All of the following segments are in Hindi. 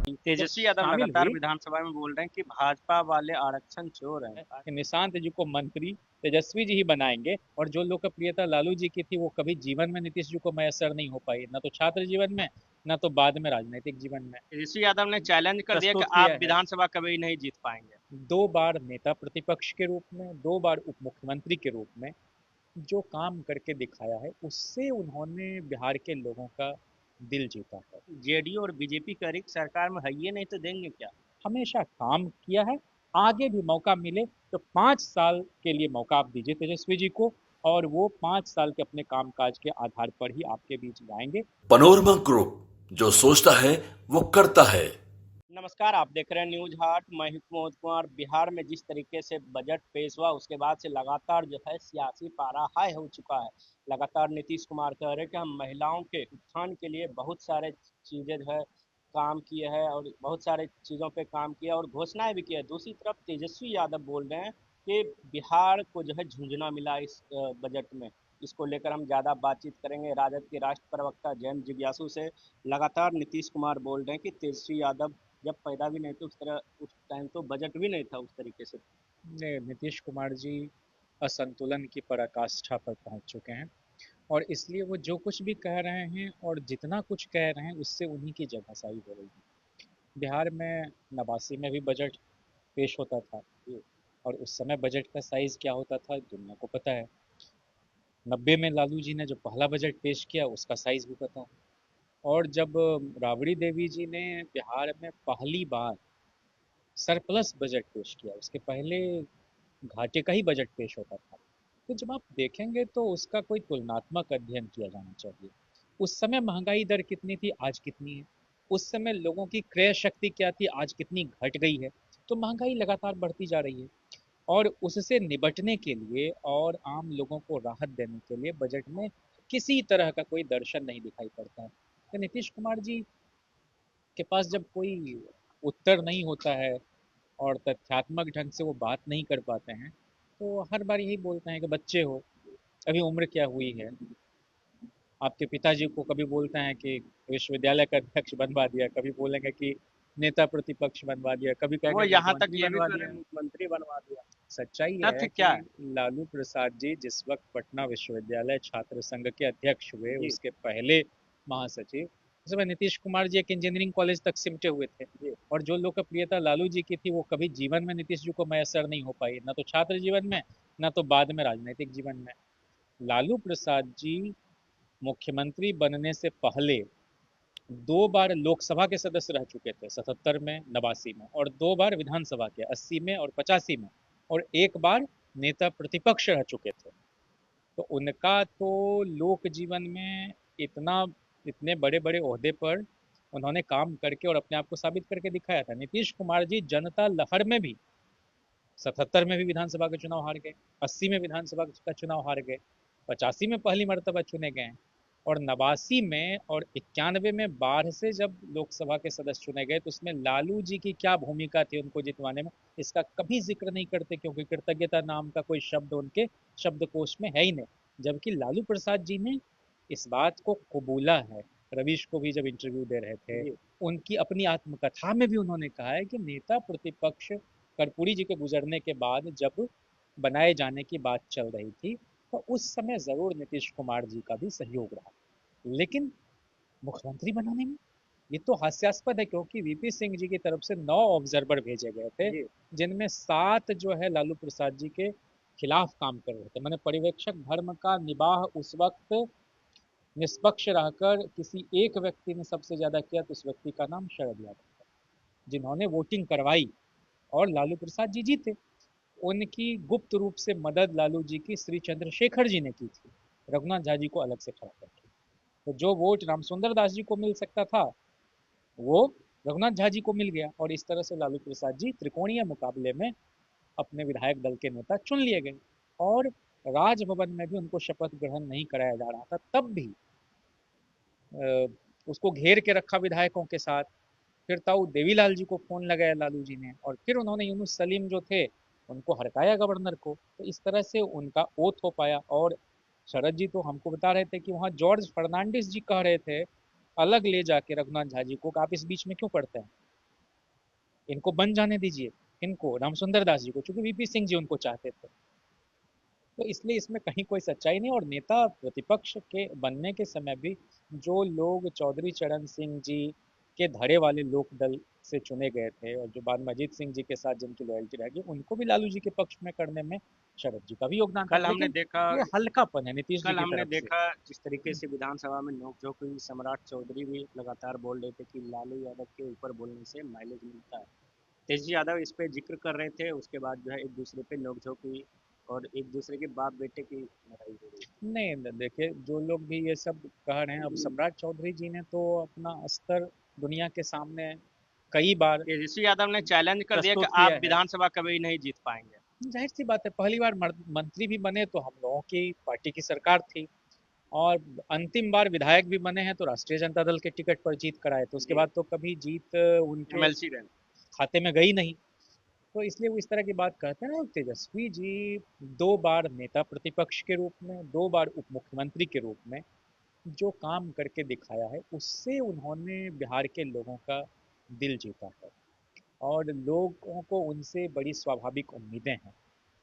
तो तेजस्वी यादव शामिल लगातार हुई। विधानसभा में बोल रहे हैं कि भाजपा वाले आरक्षण चोर हैं। कि निशांत जी को मंत्री तेजस्वी जी ही बनाएंगे, और जो लोकप्रियता लालू जी की थी वो कभी जीवन में नीतीश जी को मैसर नहीं हो पाई, ना तो छात्र जीवन में, ना तो बाद में राजनीतिक जीवन में। तेजस्वी यादव ने चैलेंज कर दिया कि प्रस्तुत आप किया है। विधानसभा कभी नहीं जीत पाएंगे। 2 बार नेता प्रतिपक्ष के रूप में, 2 बार उप मुख्यमंत्री के रूप में जो काम करके दिखाया है, उससे उन्होंने बिहार के लोगों का दिल जीता है। जेडीयू और बीजेपी का रिक्त सरकार में है, ये नहीं तो देंगे क्या? हमेशा काम किया है। आगे भी मौका मिले तो 5 साल के लिए मौका आप दीजिए तेजस्वी जी को, और वो 5 साल के अपने कामकाज के आधार पर ही आपके बीच लाएंगे। पनोरमा ग्रुप, जो सोचता है वो करता है। नमस्कार, आप देख रहे हैं न्यूज हाट। मैं हूं कुमार कुमार। बिहार में जिस तरीके से बजट पेश हुआ, उसके बाद से लगातार जो है सियासी पारा हाई हो चुका है। लगातार नीतीश कुमार कह रहे हैं कि हम महिलाओं के उत्थान के लिए बहुत सारे चीजें जो है काम किए हैं और बहुत सारे चीज़ों पे काम किया और घोषणाएं भी की है। दूसरी तरफ तेजस्वी यादव बोल रहे हैं कि बिहार को जो है झुंझुना मिला इस बजट में। इसको लेकर हम ज़्यादा बातचीत करेंगे राजद के राष्ट्र प्रवक्ता जयंत जिज्ञासु से। लगातार नीतीश कुमार बोल रहे हैं कि तेजस्वी यादव जब पैदा भी नहीं थे उस तरह, उस टाइम तो बजट भी नहीं था उस तरीके से। नीतीश कुमार जी असंतुलन की पराकाष्ठा पर पहुंच चुके हैं, और इसलिए वो जो कुछ भी कह रहे हैं और जितना कुछ कह रहे हैं उससे उन्हीं की जगहसाई हो रही है। बिहार में 89 में भी बजट पेश होता था, और उस समय बजट का साइज क्या होता था दुनिया को पता है। 90 में लालू जी ने जो पहला बजट पेश किया उसका साइज भी पता है। और जब राबड़ी देवी जी ने बिहार में पहली बार सरप्लस बजट पेश किया, उसके पहले घाटे का ही बजट पेश होता था। तो जब आप देखेंगे तो उसका कोई तुलनात्मक अध्ययन किया जाना चाहिए। उस समय महंगाई दर कितनी थी, आज कितनी है। उस समय लोगों की क्रय शक्ति क्या थी, आज कितनी घट गई है। तो महंगाई लगातार बढ़ती जा रही है, और उससे निपटने के लिए और आम लोगों को राहत देने के लिए बजट में किसी तरह का कोई दर्शन नहीं दिखाई पड़ता है। तो नीतीश कुमार जी के पास जब कोई उत्तर नहीं होता है और तथ्यात्मक ढंग से वो बात नहीं कर पाते हैं, तो हर बार यही बोलते हैं कि बच्चे हो, अभी उम्र क्या हुई है। आपके पिताजी को कभी बोलते हैं कि विश्वविद्यालय का अध्यक्ष बनवा दिया, कभी बोलेंगे कि नेता प्रतिपक्ष बनवा दिया, कभी वो कहेंगे यहाँ तक मुख्यमंत्री ये भी बनवा कह रहे दिया। हैं मुख्यमंत्री बनवा दिया। सच्चाई ये तथ्य है क्या कि है? लालू प्रसाद जी जिस वक्त पटना विश्वविद्यालय छात्र संघ के अध्यक्ष हुए, जी। उसके पहले महासचिव, उस समय नीतीश कुमार जी एक इंजीनियरिंग कॉलेज तक सिमटे हुए थे। जी। और जो लोकप्रियता लालू जी की थी वो कभी जीवन में नीतीश जी को मैसर नहीं हो पाई, ना तो छात्र जीवन में, ना तो बाद में राजनीतिक जीवन में। लालू प्रसाद जी मुख्यमंत्री बनने से पहले 2 बार लोकसभा के सदस्य रह चुके थे, 77 में, 89 में, और 2 बार विधानसभा के, 80 में और 85 में, और एक बार नेता प्रतिपक्ष रह चुके थे। तो उनका तो लोक जीवन में इतना, इतने बड़े बड़े ओहदे पर उन्होंने काम करके और अपने आप को साबित करके दिखाया था। नीतीश कुमार जी जनता लहर में भी 77 में भी विधानसभा के चुनाव हार गए, 80 में विधानसभा का चुनाव हार गए, 85 में पहली मर्तबा चुने गए, और 89 में और 91 में बाढ़ से जब लोकसभा के सदस्य चुने गए, तो उसमें लालू जी की क्या भूमिका थी उनको जितवाने में, इसका कभी जिक्र नहीं करते, क्योंकि कृतज्ञता नाम का कोई शब्द उनके शब्दकोश में है ही नहीं। जबकि लालू प्रसाद जी ने इस बात को कबूला है। रवीश को भी जब इंटरव्यू दे रहे थे, जी। उनकी अपनी आत्मकथा में भी उन्होंने कहा है कि नेता प्रतिपक्ष कर्पूरी जी के गुजरने के बाद जब बनाए जाने की बात चल रही थी, तो उस समय जरूर नीतीश कुमार जी का भी सहयोग रहा, लेकिन मुख्यमंत्री बनाने में ये तो हास्यास्पद है, क्योंकि वीपी सिंह जी की तरफ से 9 ऑब्जर्वर भेजे गए थे, जी। जिनमें 7 जो है लालू प्रसाद जी के खिलाफ काम कर रहे थे। मैंने पर्यवेक्षक धर्म का निबाह उस वक्त निष्पक्ष रहकर किसी एक व्यक्ति ने सबसे ज्यादा किया, तो उस व्यक्ति का नाम शरद यादव था, जिन्होंने वोटिंग करवाई और लालू प्रसाद जी जीते। उनकी गुप्त रूप से मदद लालू जी की श्री चंद्रशेखर जी ने की थी, रघुनाथ झा जी को अलग से खड़ा करके। तो जो वोट रामसुंदर दास जी को मिल सकता था, वो रघुनाथ झा जी को मिल गया, और इस तरह से लालू प्रसाद जी त्रिकोणीय मुकाबले में अपने विधायक दल के नेता चुन लिए गए। और राजभवन में भी उनको शपथ ग्रहण नहीं कराया जा रहा था, तब भी अ, उसको घेर के रखा विधायकों के साथ। फिर ताऊ देवीलाल जी को फोन लगाया लालू जी ने, और फिर उन्होंने यूनुस सलीम जो थे उनको हड़काया गवर्नर को। तो इस तरह से उनका ओथ हो पाया। और शरद जी तो हमको बता रहे थे कि वहाँ जॉर्ज फर्नांडिस जी कह रहे थे अलग ले जाके रघुनाथ झा जी को कि आप इस बीच में क्यों पड़ते हैं, इनको बन जाने दीजिए। इनको रामसुंदर दास जी को, चूंकि वीपी सिंह जी उनको चाहते थे। तो इसलिए इसमें कहीं कोई सच्चाई नहीं। और नेता प्रतिपक्ष के बनने के समय भी जो लोग चौधरी चरण सिंह जी के धड़े वाले लोक दल से चुने गए थे और जो बाद में अजीत सिंह जी के साथ जिनकी लॉयल्टी रहेगी, उनको भी लालू जी के पक्ष में करने में शरद जी का भी योगदान था। कल हमने लेकिन देखा ये हल्कापन है नीतीश जी कल की हमने तरफ से। देखा जिस तरीके से विधानसभा में नोकझोंक हुई, सम्राट चौधरी भी लगातार बोल रहे थे कि लालू यादव के ऊपर बोलने से माइलेज मिलता है। तेजस्वी यादव इस पे जिक्र कर रहे थे, उसके बाद जो है एक दूसरे पे नोकझोंक हुई और एक दूसरे के बाप बेटे की लड़ाई हो रही नहीं देखिए, जो लोग भी ये सब कह रहे हैं, अब थी। सम्राट चौधरी जी ने तो अपना स्तर दुनिया के सामने कई बार तेजस्वी यादव ने चैलेंज कर दिया कि प्रस्तुत किया आप है। विधानसभा कभी नहीं जीत पाएंगे। जाहिर सी बात है, पहली बार मंत्री भी बने तो हम लोगों की पार्टी की सरकार थी, और अंतिम बार विधायक भी बने हैं तो राष्ट्रीय जनता दल के टिकट पर जीत कराए, तो उसके जी, बाद तो कभी जीत उनके एमएलसी रहे। खाते में गई नहीं। तो इसलिए वो इस तरह की बात कहते हैं ना। तेजस्वी जी 2 बार नेता प्रतिपक्ष के रूप में, 2 बार उप मुख्यमंत्री के रूप में जो काम करके दिखाया है, उससे उन्होंने बिहार के लोगों का दिल जीता है। और लोगों को उनसे बड़ी स्वाभाविक उम्मीदें हैं,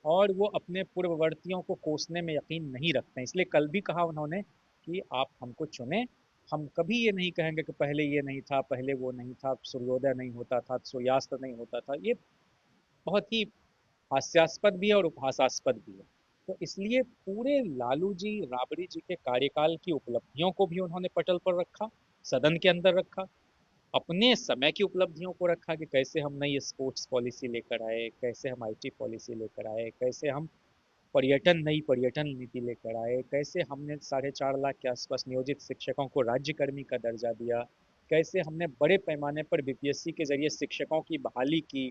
और वो अपने पूर्ववर्तियों को कोसने में यकीन नहीं रखते हैं। इसलिए कल भी कहा उन्होंने कि आप हमको चुनें, हम कभी ये नहीं कहेंगे कि पहले ये नहीं था, पहले वो नहीं था, सूर्योदय नहीं होता था, सूर्यास्त नहीं होता था। ये बहुत ही हास्यास्पद भी है और उपहासास्पद भी है। तो इसलिए पूरे लालू जी राबड़ी जी के कार्यकाल की उपलब्धियों को भी उन्होंने पटल पर रखा, सदन के अंदर रखा, अपने समय की उपलब्धियों को रखा कि कैसे हम नई स्पोर्ट्स पॉलिसी लेकर आए, कैसे हम आईटी पॉलिसी लेकर आए, कैसे हम नई पर्यटन नीति लेकर आए, कैसे हमने 4.5 लाख के आसपास नियोजित शिक्षकों को राज्यकर्मी का दर्जा दिया, कैसे हमने बड़े पैमाने पर बीपीएससी के जरिए शिक्षकों की बहाली की,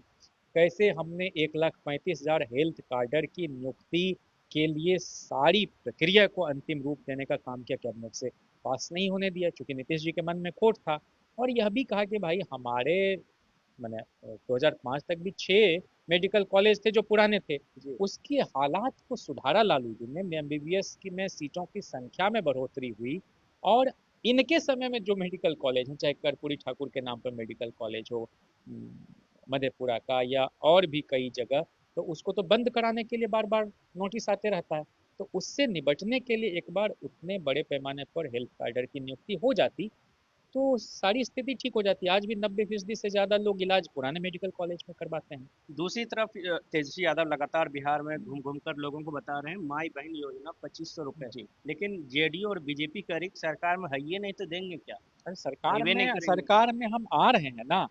कैसे हमने 1,35,000 हेल्थ कार्डर की नियुक्ति के लिए सारी प्रक्रिया को अंतिम रूप देने का काम किया, कैबिनेट से पास नहीं होने दिया क्योंकि नीतीश जी के मन में खोट था। और यह भी कहा कि भाई हमारे मैंने 2005 तक भी 6 मेडिकल कॉलेज थे जो पुराने थे, जी, उसकी हालात को सुधारा लालू जी ने। एमबीबीएस की में सीटों की संख्या में बढ़ोतरी हुई, और इनके समय में जो मेडिकल कॉलेज हैं, चाहे कर्पूरी ठाकुर के नाम पर मेडिकल कॉलेज हो मधेपुरा का, या और भी कई जगह, तो उसको तो बंद कराने के लिए बार बार नोटिस आते रहता है। तो उससे निपटने के लिए एक बार उतने बड़े पैमाने पर हेल्थ कार्डर की नियुक्ति हो जाती तो सारी स्थिति ठीक हो जाती है। आज भी 90% से ज्यादा लोग इलाज पुराने मेडिकल कॉलेज में करवाते हैं। दूसरी तरफ तेजस्वी यादव लगातार बिहार में घूम घूम कर लोगों को बता रहे हैं माई बहन योजना 2500 रुपए, जी। लेकिन जेडीयू और बीजेपी का रिक्त सरकार में है, ये नहीं तो देंगे क्या? अरे देवे नहीं करेंगे। सरकार में हम आ रहे हैं ना,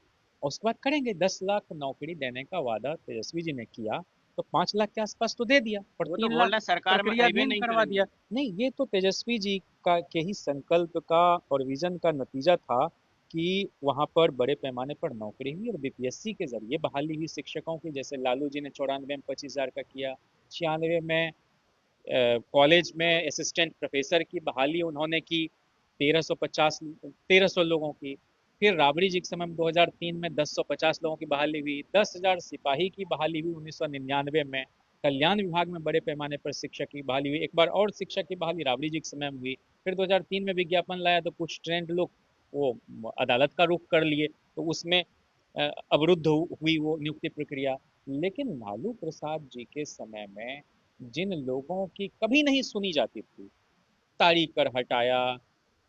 और उसके बाद करेंगे। 10 लाख नौकरी देने का वादा तेजस्वी जी ने किया, तो 5 लाख के आसपास तो दे दिया, और वो तो 3 लाख बोल रहे हैं सरकार में है, वे प्रक्रियाधीन नहीं करवा करेंगे। दिया। नहीं, ये तो तेजस्वी जी का के ही संकल्प का और विजन का नतीजा था कि वहां पर बड़े पैमाने पर नौकरी हुई और बीपीएससी के जरिए बहाली हुई शिक्षकों की। जैसे लालू जी ने 94 में 25,000 का किया, 96 में कॉलेज में असिस्टेंट प्रोफेसर की बहाली उन्होंने की, 1300 लोगों की। फिर राबड़ी जी के समय में 2003 में 1050 लोगों की बहाली हुई, 10,000 सिपाही की बहाली हुई 1999 में। कल्याण विभाग में बड़े पैमाने पर शिक्षक की बहाली हुई, एक बार और शिक्षक की बहाली राबड़ी जी के समय में हुई। फिर 2003 में विज्ञापन लाया तो कुछ ट्रेंड लोग वो अदालत का रुख कर लिए, तो उसमें अवरुद्ध हुई वो नियुक्ति प्रक्रिया। लेकिन लालू प्रसाद जी के समय में जिन लोगों की कभी नहीं सुनी जाती थी, ताड़ी कर हटाया,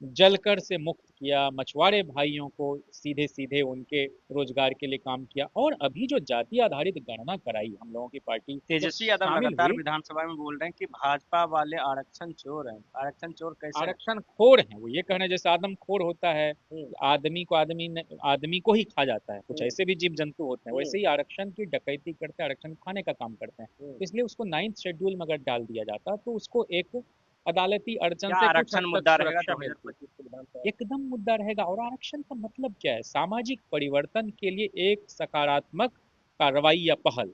जलकर से मुक्त किया, मछुआरे भाइयों को सीधे सीधे उनके रोजगार के लिए काम किया, और अभी जो जाति आधारित गणना कराई हम लोगों की पार्टी जब तेजस्वी यादव शामिल लगातार हुई। विधानसभा में बोल रहे हैं कि भाजपा वाले आरक्षण चोर हैं। आरक्षण चोर कैसे हैं? आरक्षण खोर हैं, वो ये कह रहे हैं जैसे आदम खोर होता है, हम्म, आदमी को ही खा जाता है, कुछ हम्म, ऐसे भी जीव जंतु होते हैं, हम्म, वैसे ही आरक्षण की डकैती करते हैं, आरक्षण खाने का काम करते हैं। हम्म। तो इसलिए उसको 9th शेड्यूल में अगर डाल दिया जाता तो उसको एक अदालती अड़चन क्या से कुछ हद आरक्षण तक मुद्दा रहेगा सुरक्षा मिलती। 2025 के विधानसभा में? एकदम मुद्दा रहेगा। और आरक्षण का मतलब क्या है? सामाजिक परिवर्तन के लिए एक सकारात्मक कार्रवाई या पहल।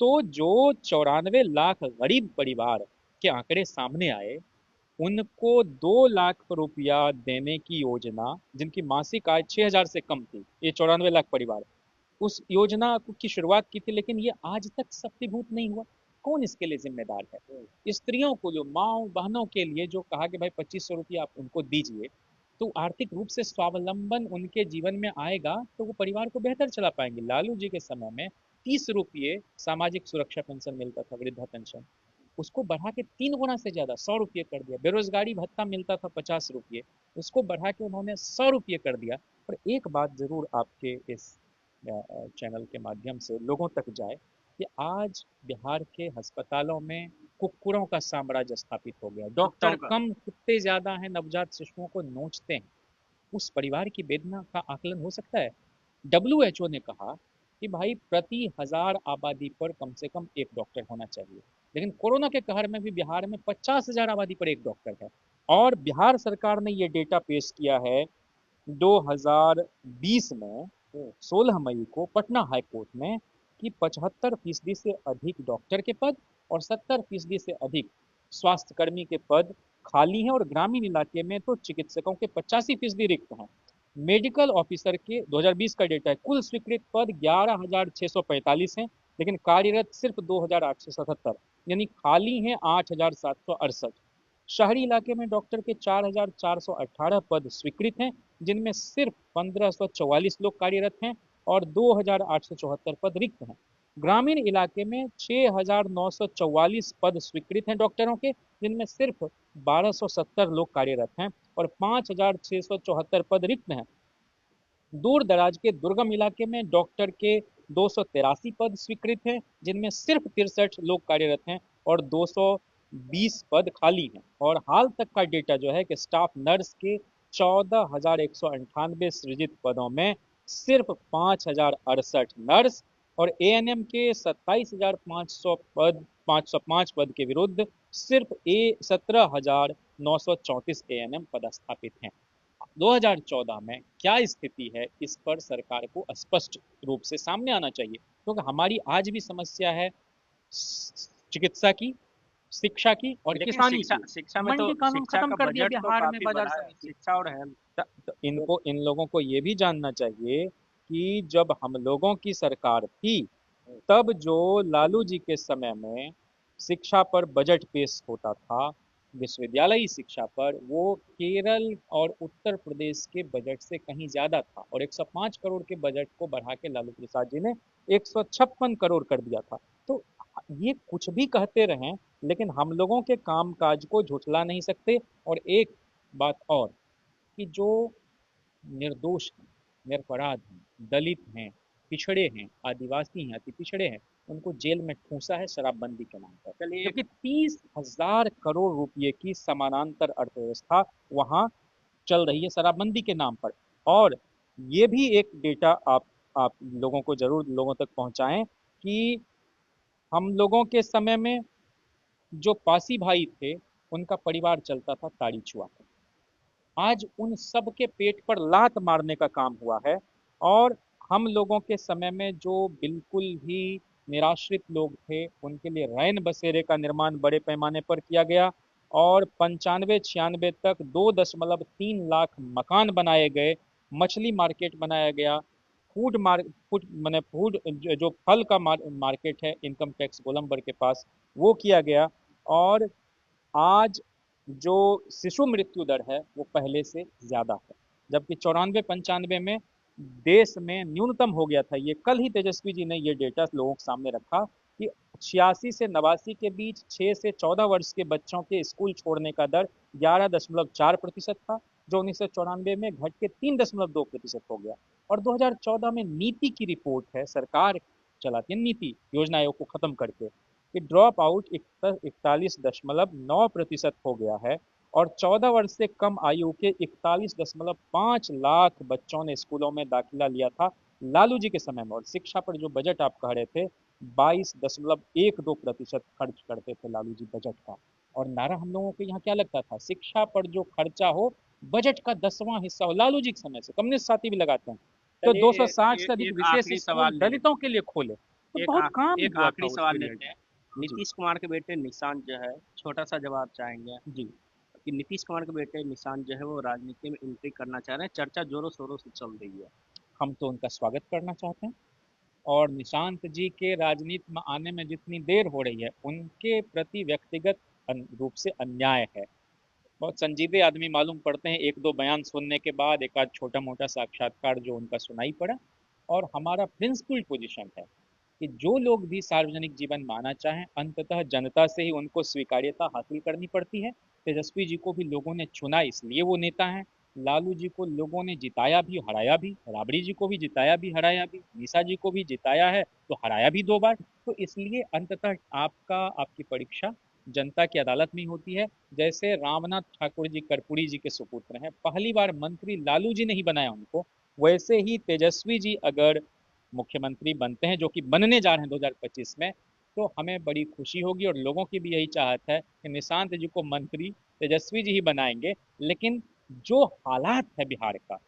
तो जो 94 लाख गरीब परिवार के आंकड़े सामने आए, उनको 2 लाख रुपया देने की योजना, जिनकी मासिक आय 6,000 से कम थी, ये 94 लाख परिवार, उस योजना की शुरुआत की थी, लेकिन ये आज तक सफलीभूत नहीं हुआ। कौन इसके लिए जिम्मेदार है? हम्म, स्त्रियों को, जो माओ बहनों के लिए जो कहा कि भाई 2500 रुपया आप उनको दीजिए, तो आर्थिक रूप से स्वावलंबन उनके जीवन में आएगा तो वो परिवार को बेहतर चला पाएंगे। लालू जी के समय में 30 रुपये सामाजिक सुरक्षा पेंशन मिलता था, वृद्धा पेंशन, उसको बढ़ा के 3 गुना से ज्यादा 100 रुपये कर दिया। बेरोजगारी भत्ता मिलता था 50 रुपये, उसको बढ़ा के उन्होंने 100 रुपये कर दिया। और एक बात जरूर आपके इस चैनल के माध्यम से लोगों तक जाए कि आज बिहार के अस्पतालों में कुकुरों का साम्राज्य स्थापित हो गया। डॉक्टर कुत्तों का। कम, कुत्ते ज्यादा हैं, नवजात शिशुओं को नोचते हैं। उस परिवार की वेदना का आकलन हो सकता है। डब्ल्यूएचओ ने कहा कि भाई प्रति 1000 आबादी पर कम से कम एक डॉक्टर होना चाहिए, लेकिन कोरोना के कहर में भी बिहार में 50,000 आबादी पर एक डॉक्टर है। और बिहार सरकार ने ये डेटा पेश किया है 2020 में 16 मई को पटना हाई कोर्ट में कि 75% से अधिक डॉक्टर के पद और 70% से अधिक स्वास्थ्यकर्मी के पद खाली हैं, और ग्रामीण इलाके में तो चिकित्सकों के 85% रिक्त हैं। मेडिकल ऑफिसर के 2020 का डेटा है, कुल स्वीकृत पद 11,645 हैं, लेकिन कार्यरत सिर्फ 2,877, यानी खाली हैं 8,768। शहरी इलाके में डॉक्टर के 4,418 पद स्वीकृत हैं, जिनमें सिर्फ 1,544 लोग कार्यरत हैं और 2,874 पद रिक्त हैं। ग्रामीण इलाके में 6,944 पद स्वीकृत हैं डॉक्टरों के, जिनमें सिर्फ 1,270 लोग कार्यरत हैं और 5,674 पद रिक्त हैं। दूर दराज के दुर्गम इलाके में डॉक्टर के 283 पद स्वीकृत हैं, जिनमें सिर्फ 63 लोग कार्यरत हैं और 220 पद खाली हैं। और हाल तक का डेटा जो है कि स्टाफ नर्स के 14,198 सृजित पदों में सिर्फ 5,068 नर्स और एएनएम के 27,500 पद 505 पद के विरुद्ध सिर्फ 17,934 एएनएम पदस्थापित हैं। 2014 में क्या स्थिति है, इस पर सरकार को स्पष्ट रूप से सामने आना चाहिए, क्योंकि हमारी आज भी समस्या है चिकित्सा की, शिक्षा की और लेकिन किसानी शिक्षा की। शिक्षा में तो मंडी कानून शिक्षा खत्म का कर दिया बजट तो बिहार में, काफी बाजार बड़ा है, समिति। शिक्षा और हेल्थ। तो इन लोगों को ये भी जानना चाहिए कि जब हम लोगों की सरकार थी, तब जो लालू जी के समय में शिक्षा पर बजट पेश होता था, विश्वविद्यालयी शिक्षा पर, वो केरल और उत्तर प्रदेश के बजट से कहीं ज्यादा था। और 105 करोड़ के बजट को बढ़ा के लालू प्रसाद जी ने 156 करोड़ कर दिया था। तो ये कुछ भी कहते रहें, लेकिन हम लोगों के कामकाज को झुठला नहीं सकते। और एक बात और, कि जो निर्दोष हैं, निरपराध हैं, दलित हैं, पिछड़े हैं, आदिवासी हैं, अति पिछड़े हैं, उनको जेल में ठूंसा है शराबबंदी के नाम पर, चलिए जबकि 30,000 करोड़ रुपए की समानांतर अर्थव्यवस्था वहां चल रही है शराबबंदी के नाम पर। और ये भी एक डेटा आप लोगों को जरूर लोगों तक पहुंचाएं कि हम लोगों के समय में जो पासी भाई थे, उनका परिवार चलता था ताड़ी चुआ कर। आज उन सब के पेट पर लात मारने का काम हुआ है। और हम लोगों के समय में जो बिल्कुल भी निराश्रित लोग थे, उनके लिए रैन बसेरे का निर्माण बड़े पैमाने पर किया गया और 95-96 तक 2.3 लाख मकान बनाए गए, मछली मार्केट बनाया गया, फूड मैंने फूड जो फल का मार्केट है इनकम टैक्स गोलंबर के पास, वो किया गया। और आज जो शिशु मृत्यु दर है वो पहले से ज्यादा है, जबकि 94-95 में देश में न्यूनतम हो गया था। ये कल ही तेजस्वी जी ने ये डेटा लोगों के सामने रखा कि 86 से 89 के बीच 6 से 14 वर्ष के बच्चों के स्कूल छोड़ने का दर 11.4% था, जो 1994 में घट के 3.2% हो गया। और 2014 में नीति की रिपोर्ट है, सरकार चलाती है नीति, योजना आयोग को खत्म करके, कि ड्रॉप आउट 41.9% हो गया है। और 14 वर्ष से कम आयु के 41.5 लाख बच्चों ने स्कूलों में दाखिला लिया था लालू जी के समय में। और शिक्षा पर जो बजट आप कह रहे थे, 22.12% खर्च करते थे लालू जी बजट का। और नारा हम लोगों के यहाँ क्या लगता था, शिक्षा पर जो खर्चा हो बजट का 10वां हिस्सा हो। लालू जी के समय से कम्युनिस्ट साथी भी लगाते हैं। तो चलिए 260 से अधिक एक विशेष आखिरी स्कूल सवाल ले दलितों के लिए खोले, तो एक बहुत काम एक हुआ था आखिरी उस सवाल पीरियड लेते हैं। में। जी नीतीश कुमार के बेटे निशांत जो है, छोटा सा जवाब चाहेंगे जी। कि नीतीश कुमार के बेटे निशांत जो है वो राजनीति में एंट्री करना चाह रहे हैं, चर्चा जोरों शोरों से चल रही है। हम तो उनका स्वागत करना चाहते हैं। और निशांत जी के राजनीति में आने में जितनी देर हो रही है, उनके प्रति व्यक्तिगत रूप से अन्याय है। बहुत संजीदे आदमी मालूम पड़ते हैं। एक दो बयान सुनने के बाद एक आध छोटा मोटा साक्षात्कार जो उनका सुनाई पड़ा। और हमारा प्रिंसिपल पोजीशन है कि जो लोग भी सार्वजनिक जीवन में आना चाहें, अंततः जनता से ही उनको स्वीकार्यता हासिल करनी पड़ती है। तेजस्वी जी को भी लोगों ने चुना, इसलिए वो नेता हैं। लालू जी को लोगों ने जिताया भी, हराया भी। राबड़ी जी को भी जिताया भी, हराया भी। निशा जी को भी जिताया है तो हराया भी 2 बार। तो इसलिए अंततः आपकी परीक्षा जनता की अदालत में ही होती है। जैसे रामनाथ ठाकुर जी कर्पूरी जी के सुपुत्र हैं, पहली बार मंत्री लालू जी ने ही बनाया उनको, वैसे ही तेजस्वी जी अगर मुख्यमंत्री बनते हैं, जो कि बनने जा रहे हैं 2025 में, तो हमें बड़ी खुशी होगी। और लोगों की भी यही चाहत है कि निशांत जी को मंत्री तेजस्वी जी ही बनाएंगे। लेकिन जो हालात है बिहार का,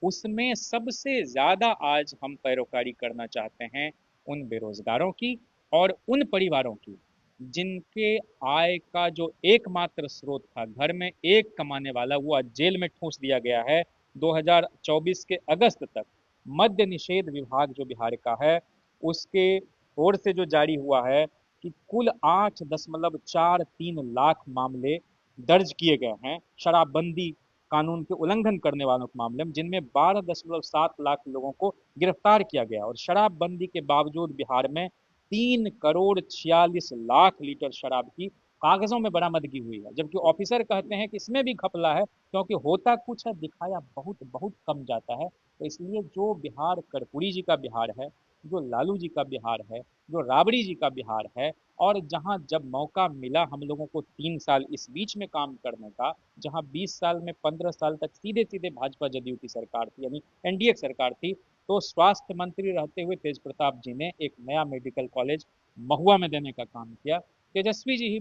उसमें सबसे ज्यादा आज हम पैरोकारी करना चाहते हैं उन बेरोजगारों की और उन परिवारों की जिनके आय का जो एकमात्र स्रोत था, घर में एक कमाने वाला, वो आज जेल में ठूंस दिया गया है। 2024 के अगस्त तक मद्य निषेध विभाग जो बिहार का है, उसके ओर से जो जारी हुआ है कि कुल 8.43 लाख मामले दर्ज किए गए हैं शराबबंदी कानून के उल्लंघन करने वालों के मामले में, जिनमें 12.7 लाख लोगों को गिरफ्तार किया गया। और शराबबंदी के बावजूद बिहार में 3 करोड़ 46 लाख लीटर शराब की कागजों में बरामदगी हुई है। जबकि ऑफिसर कहते हैं कि इसमें भी घपला है, क्योंकि होता कुछ है, दिखाया बहुत बहुत कम जाता है। तो इसलिए जो बिहार कर्पूरी जी का बिहार है, जो लालू जी का बिहार है, जो राबड़ी जी का बिहार है, और जहां जब मौका मिला हम लोगों को 3 साल इस बीच में काम करने का, जहां 20 साल में 15 साल तक सीधे सीधे भाजपा जदयू की सरकार थी, यानी एनडीए की सरकार थी, तो स्वास्थ्य मंत्री रहते हुए तेज प्रताप जी ने एक नया मेडिकल कॉलेज महुआ में देने का काम किया। तेजस्वी जी ही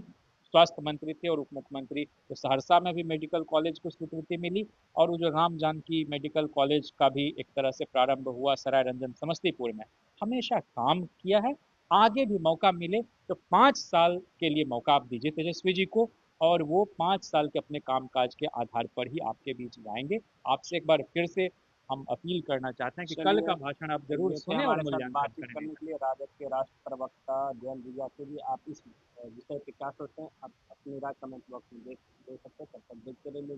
स्वास्थ्य मंत्री थे और उप मुख्यमंत्री, तो सहरसा में भी मेडिकल कॉलेज को स्वीकृति मिली। और वो जो राम जानकी मेडिकल कॉलेज का भी एक तरह से प्रारंभ हुआ सराय रंजन समस्तीपुर में। हमेशा काम किया है, आगे भी मौका मिले तो 5 साल के लिए मौका आप दीजिए तेजस्वी जी को, और वो 5 साल के अपने कामकाज के आधार पर ही आपके बीच जाएंगे। आपसे एक बार फिर से हम अपील करना चाहते हैं कि कल का भाषण आप जरूर चलिए थे सुने और हमारे साथ मूल्यांकन बातचीत करें। करने के लिए राजद के राष्ट्र प्रवक्ता जयंत विजय से भी। आप इस विषय पे क्या सोचते हैं, आप अपनी राय कमेंट बॉक्स में दे सकते हैं। तब तक देखते रहिए।